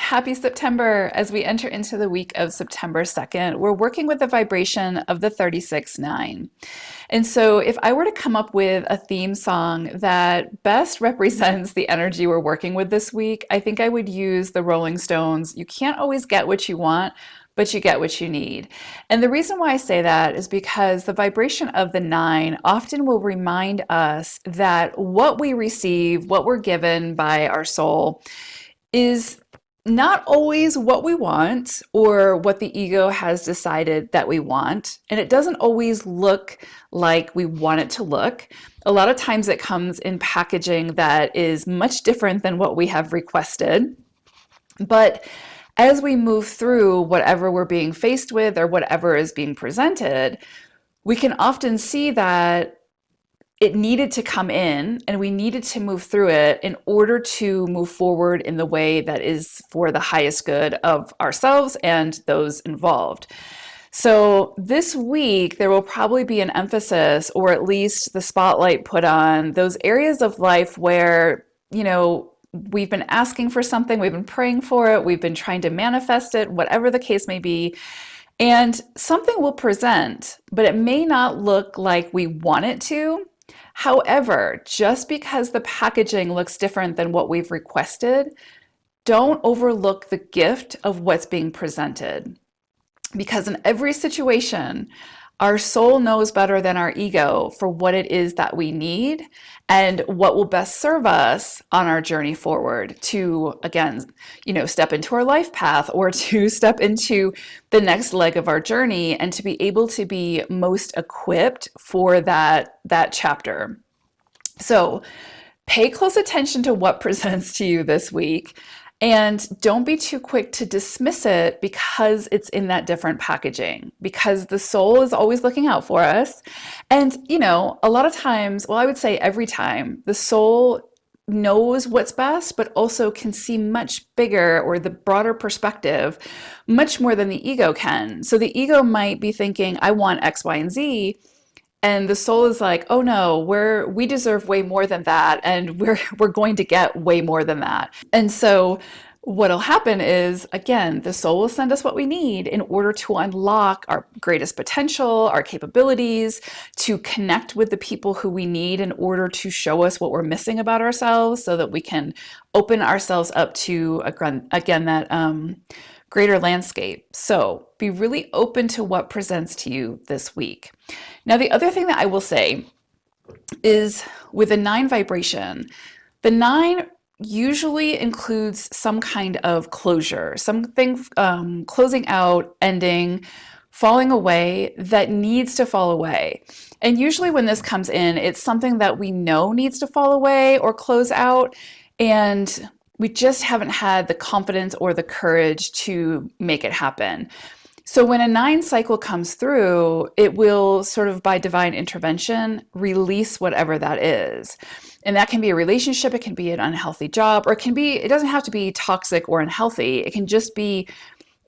Happy September. As we enter into the week of September 2nd, we're working with the vibration of the 36-9. And so, if I were to come up with a theme song that best represents the energy we're working with this week, I think I would use the Rolling Stones. You can't always get what you want, but you get what you need. And the reason why I say that is because the vibration of the 9 often will remind us that what we receive, what we're given by our soul, is not always what we want or what the ego has decided that we want. And it doesn't always look like we want it to look. A lot of times it comes in packaging that is much different than what we have requested. But as we move through whatever we're being faced with or whatever is being presented, we can often see that it needed to come in and we needed to move through it in order to move forward in the way that is for the highest good of ourselves and those involved. So this week, there will probably be an emphasis, or at least the spotlight put on those areas of life where, we've been asking for something, we've been praying for it, we've been trying to manifest it, whatever the case may be. And something will present, but it may not look like we want it to. However, just because the packaging looks different than what we've requested, don't overlook the gift of what's being presented. Because in every situation, our soul knows better than our ego for what it is that we need and what will best serve us on our journey forward to, again, step into our life path or to step into the next leg of our journey and to be able to be most equipped for that chapter. So pay close attention to what presents to you this week. And don't be too quick to dismiss it because it's in that different packaging, because the soul is always looking out for us. And, a lot of times, well, I would say every time, the soul knows what's best, but also can see much bigger or the broader perspective, much more than the ego can. So the ego might be thinking, I want X, Y, and Z. And the soul is like, oh no, we deserve way more than that, and we're going to get way more than that. And so what'll happen is, again, the soul will send us what we need in order to unlock our greatest potential, our capabilities, to connect with the people who we need in order to show us what we're missing about ourselves so that we can open ourselves up to, again, that greater landscape. So be really open to what presents to you this week. Now, the other thing that I will say is with the 9 vibration, the 9 usually includes some kind of closure, something closing out, ending, falling away that needs to fall away. And usually when this comes in, it's something that we know needs to fall away or close out, and we just haven't had the confidence or the courage to make it happen. So when a 9 cycle comes through, it will sort of by divine intervention release whatever that is. And that can be a relationship, it can be an unhealthy job, or it doesn't have to be toxic or unhealthy. It can just be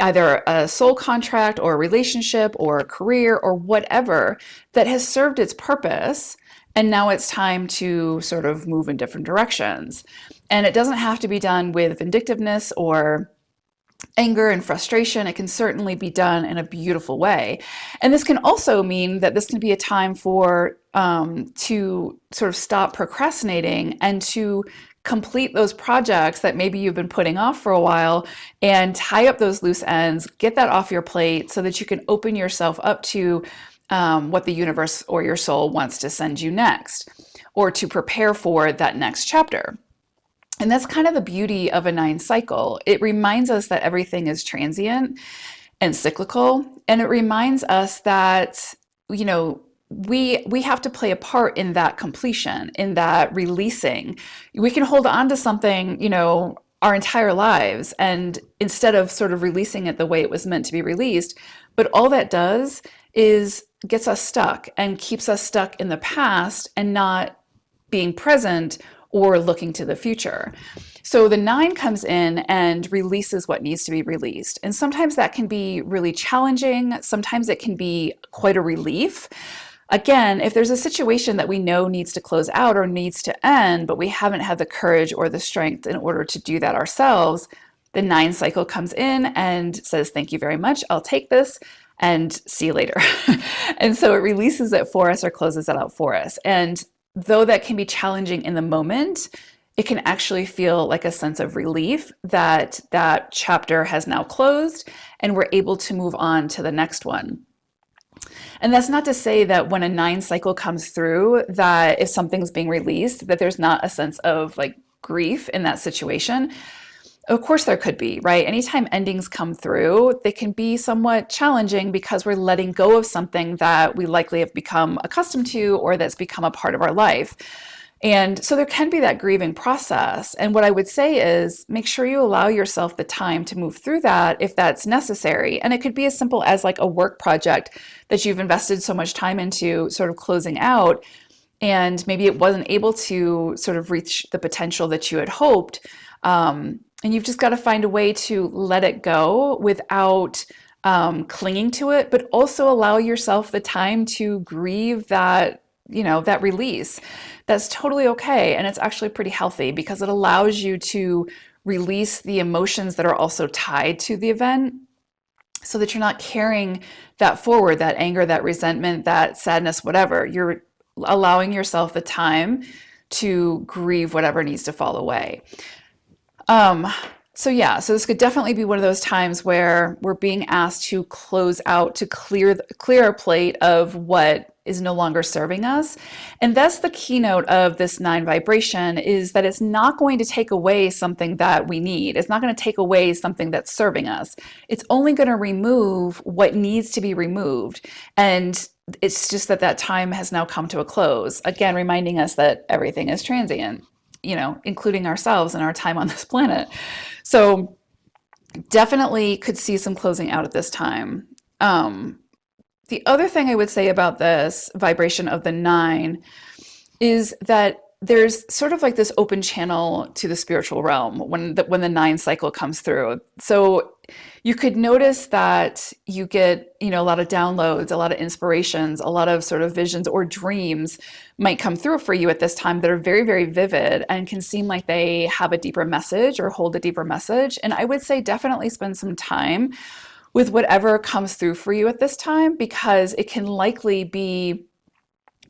either a soul contract or a relationship or a career or whatever that has served its purpose. And now it's time to sort of move in different directions. And it doesn't have to be done with vindictiveness or anger and frustration. It can certainly be done in a beautiful way. And this can also mean that this can be a time for to sort of stop procrastinating and to complete those projects that maybe you've been putting off for a while and tie up those loose ends, get that off your plate so that you can open yourself up to what the universe or your soul wants to send you next, or to prepare for that next chapter. And that's kind of the beauty of a 9 cycle. It reminds us that everything is transient and cyclical. And it reminds us that, we have to play a part in that completion, in that releasing. We can hold on to something, our entire lives, and instead of sort of releasing it the way it was meant to be released. But all that does is gets us stuck and keeps us stuck in the past and not being present or looking to the future. So the 9 comes in and releases what needs to be released. And sometimes that can be really challenging. Sometimes it can be quite a relief. Again, if there's a situation that we know needs to close out or needs to end, but we haven't had the courage or the strength in order to do that ourselves, The 9 cycle comes in and says, thank you very much, I'll take this, and see you later. And so it releases it for us or closes it out for us. And though that can be challenging in the moment, it can actually feel like a sense of relief that that chapter has now closed and we're able to move on to the next one. And that's not to say that when a 9 cycle comes through, that if something's being released, that there's not a sense of like grief in that situation. Of course there could be, right? Anytime endings come through, they can be somewhat challenging because we're letting go of something that we likely have become accustomed to or that's become a part of our life. And so there can be that grieving process. And what I would say is make sure you allow yourself the time to move through that if that's necessary. And it could be as simple as like a work project that you've invested so much time into sort of closing out, and maybe it wasn't able to sort of reach the potential that you had hoped. And you've just got to find a way to let it go without clinging to it, but also allow yourself the time to grieve that, that release. That's totally okay. And it's actually pretty healthy because it allows you to release the emotions that are also tied to the event so that you're not carrying that forward, that anger, that resentment, that sadness, whatever. You're allowing yourself the time to grieve whatever needs to fall away. So this could definitely be one of those times where we're being asked to close out, to clear a plate of what is no longer serving us. And that's the keynote of this 9 vibration, is that it's not going to take away something that we need. It's not going to take away something that's serving us. It's only going to remove what needs to be removed. And it's just that time has now come to a close. Again, reminding us that everything is transient, including ourselves and our time on this planet. So definitely could see some closing out at this time. The other thing I would say about this vibration of the 9 is that there's sort of like this open channel to the spiritual realm when the 9 cycle comes through. So you could notice that you get, a lot of downloads, a lot of inspirations, a lot of sort of visions or dreams might come through for you at this time that are very, very vivid and can seem like they have a deeper message or hold a deeper message. And I would say definitely spend some time with whatever comes through for you at this time, because it can likely be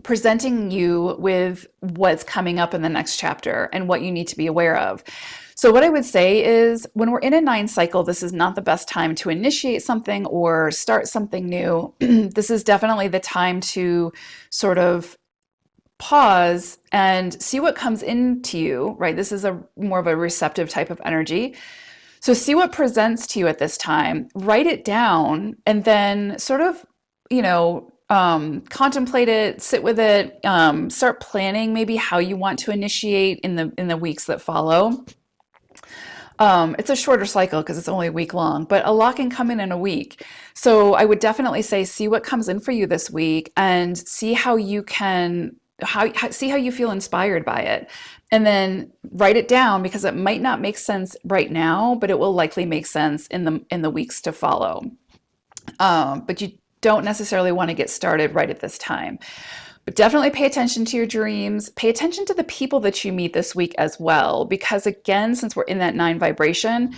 presenting you with what's coming up in the next chapter and what you need to be aware of. So what I would say is when we're in a 9 cycle, this is not the best time to initiate something or start something new. This is definitely the time to sort of pause and see what comes into you, right? This is a more of a receptive type of energy. So see what presents to you at this time, write it down, and then sort of, contemplate it, sit with it, start planning maybe how you want to initiate in the weeks that follow. It's a shorter cycle because it's only a week long, but a lot can come in a week. So I would definitely say see what comes in for you this week and see how you can see how you feel inspired by it. And then write it down, because it might not make sense right now, but it will likely make sense in the weeks to follow. But you don't necessarily want to get started right at this time. But definitely pay attention to your dreams. Pay attention to the people that you meet this week as well, because again, since we're in that 9 vibration,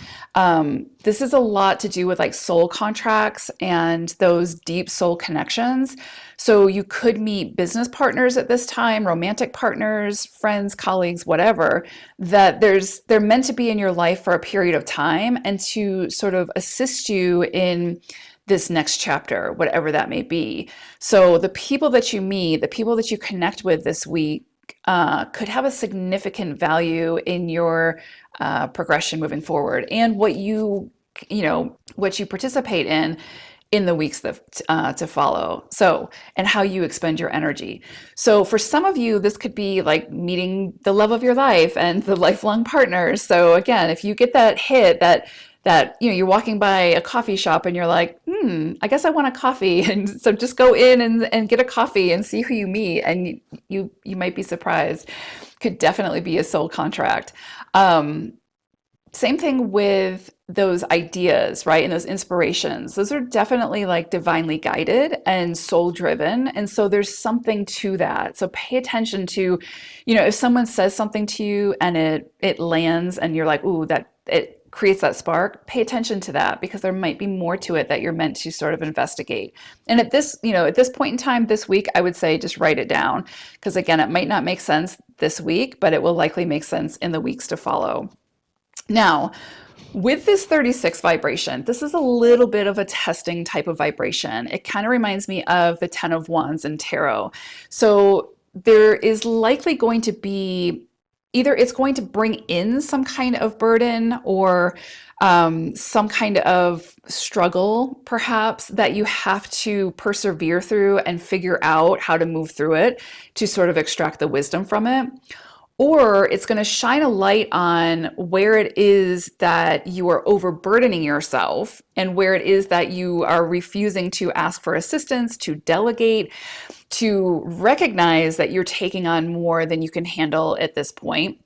this is a lot to do with like soul contracts and those deep soul connections. So you could meet business partners at this time, romantic partners, friends, colleagues, whatever, that they're meant to be in your life for a period of time and to sort of assist you in this next chapter, whatever that may be. So the people that you meet, the people that you connect with this week could have a significant value in your progression moving forward, and what you participate in the weeks that to follow. So, and how you expend your energy. So for some of you, this could be like meeting the love of your life and the lifelong partners. So again, if you get that hit that you're walking by a coffee shop and you're like, I guess I want a coffee. And so just go in and get a coffee and see who you meet. And you might be surprised. Could definitely be a soul contract. Same thing with those ideas, right? And those inspirations. Those are definitely like divinely guided and soul driven. And so there's something to that. So pay attention to, if someone says something to you and it lands and you're like, ooh, that it creates that spark, pay attention to that, because there might be more to it that you're meant to sort of investigate. And at this, at this point in time this week, I would say just write it down, because again, it might not make sense this week, but it will likely make sense in the weeks to follow. Now, with this 36 vibration, this is a little bit of a testing type of vibration. It kind of reminds me of the 10 of Wands in tarot. So there is likely going to be either it's going to bring in some kind of burden or some kind of struggle, perhaps, that you have to persevere through and figure out how to move through it to sort of extract the wisdom from it. Or it's going to shine a light on where it is that you are overburdening yourself and where it is that you are refusing to ask for assistance, to delegate, to recognize that you're taking on more than you can handle at this point.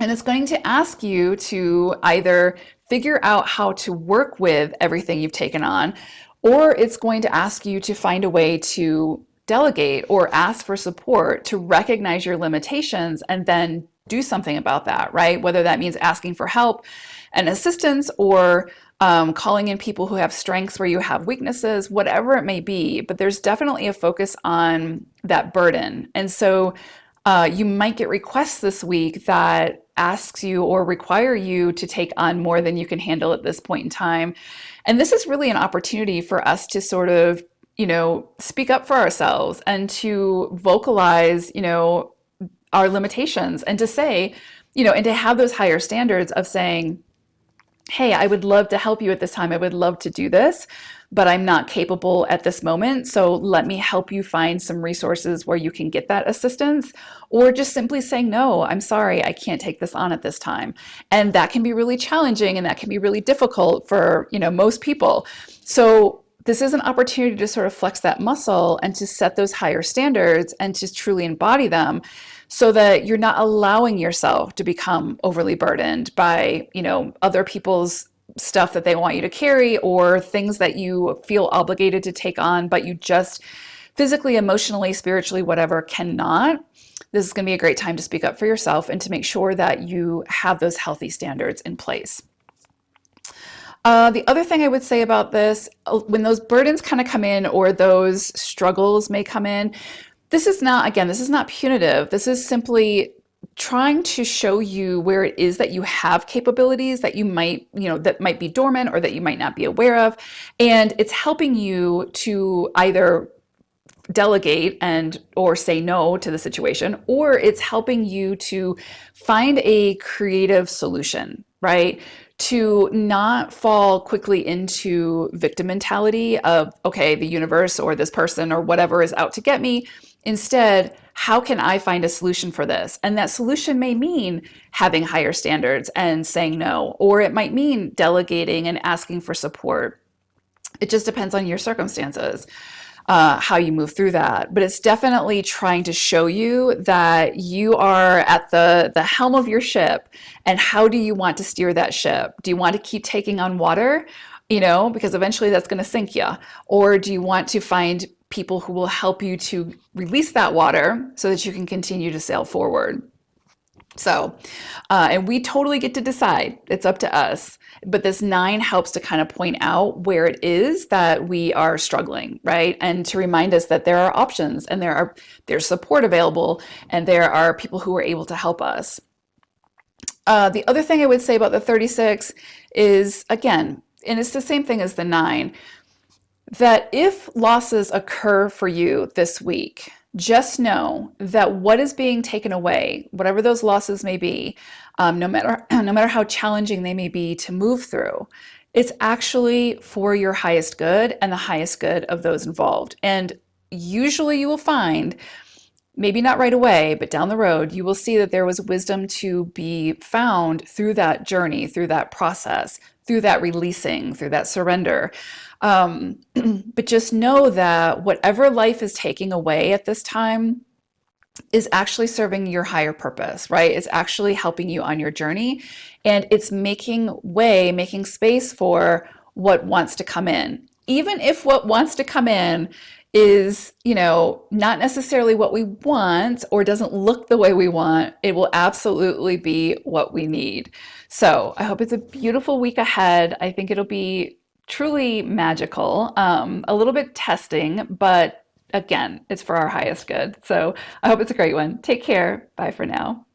And it's going to ask you to either figure out how to work with everything you've taken on, or it's going to ask you to find a way to delegate or ask for support, to recognize your limitations and then do something about that, right? Whether that means asking for help and assistance or calling in people who have strengths where you have weaknesses, whatever it may be. But there's definitely a focus on that burden. And so you might get requests this week that asks you or require you to take on more than you can handle at this point in time. And this is really an opportunity for us to sort of speak up for ourselves and to vocalize, our limitations, and to say, and to have those higher standards of saying, hey, I would love to help you at this time. I would love to do this, but I'm not capable at this moment. So let me help you find some resources where you can get that assistance, or just simply saying, no, I'm sorry, I can't take this on at this time. And that can be really challenging and that can be really difficult for, most people. So this is an opportunity to sort of flex that muscle and to set those higher standards and to truly embody them so that you're not allowing yourself to become overly burdened by, other people's stuff that they want you to carry or things that you feel obligated to take on, but you just physically, emotionally, spiritually, whatever, cannot. This is going to be a great time to speak up for yourself and to make sure that you have those healthy standards in place. The other thing I would say about this, when those burdens kind of come in or those struggles may come in, this is not punitive. This is simply trying to show you where it is that you have capabilities that you might, that might be dormant or that you might not be aware of. And it's helping you to either delegate or say no to the situation, or it's helping you to find a creative solution, right? To not fall quickly into victim mentality of, okay, the universe or this person or whatever is out to get me. Instead, how can I find a solution for this? And that solution may mean having higher standards and saying no, or it might mean delegating and asking for support. It just depends on your circumstances. How you move through that. But it's definitely trying to show you that you are at the helm of your ship, and how do you want to steer that ship? Do you want to keep taking on water, because eventually that's going to sink you? Or do you want to find people who will help you to release that water so that you can continue to sail forward? So, and we totally get to decide. It's up to us. But this 9 helps to kind of point out where it is that we are struggling, right? And to remind us that there are options and there's support available and there are people who are able to help us. The other thing I would say about the 36 is, again, and it's the same thing as the 9, that if losses occur for you this week, just know that what is being taken away, whatever those losses may be, no matter how challenging they may be to move through, it's actually for your highest good and the highest good of those involved. And usually you will find, maybe not right away, but down the road, you will see that there was wisdom to be found through that journey, through that process, through that releasing, through that surrender. But just know that whatever life is taking away at this time is actually serving your higher purpose, right? It's actually helping you on your journey, and it's making space for what wants to come in. even if what wants to come in is, not necessarily what we want or doesn't look the way we want, it will absolutely be what we need. So I hope it's a beautiful week ahead. I think it'll be truly magical, a little bit testing, but again, it's for our highest good. So I hope it's a great one. Take care. Bye for now.